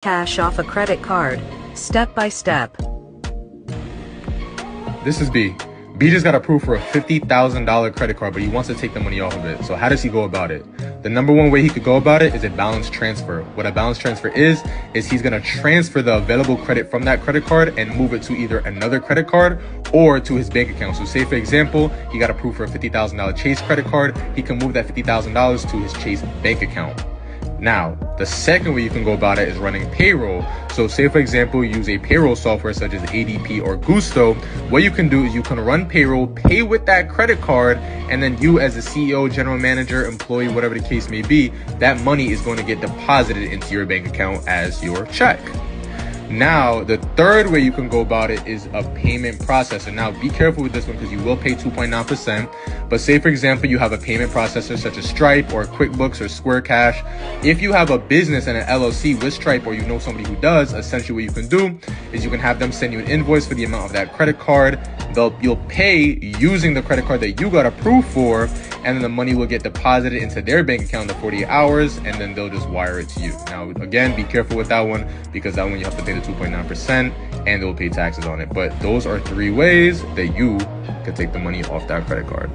Cash off a credit card, step by step. This is B. B just got approved for a $50,000 credit card, but he wants to take the money off of it. So how does he go about it? The number one way he could go about it is a balance transfer. What a balance transfer is he's going to transfer the available credit from that credit card and move it to either another credit card or to his bank account. So say, for example, he got approved for a $50,000 Chase credit card. He can move that $50,000 to his Chase bank account. Now, the second way you can go about it is running payroll. So say, for example, you use a payroll software such as ADP or Gusto. What you can do is you can run payroll, pay with that credit card, and then you as the CEO, general manager, employee, whatever the case may be, that money is going to get deposited into your bank account as your check. Now, the third way you can go about it is a payment processor. Now, be careful with this one because you will pay 2.9%. But say, for example, you have a payment processor such as Stripe or QuickBooks or Square Cash. If you have a business and an LLC with Stripe, or you know somebody who does, essentially what you can do is you can have them send you an invoice for the amount of that credit card. You'll pay using the credit card that you got approved for, and then the money will get deposited into their bank account in 48 hours, and then they'll just wire it to you. Now, again, be careful with that one because that one you have to pay the 2.9% and they'll pay taxes on it. But those are 3 ways that you can take the money off that credit card.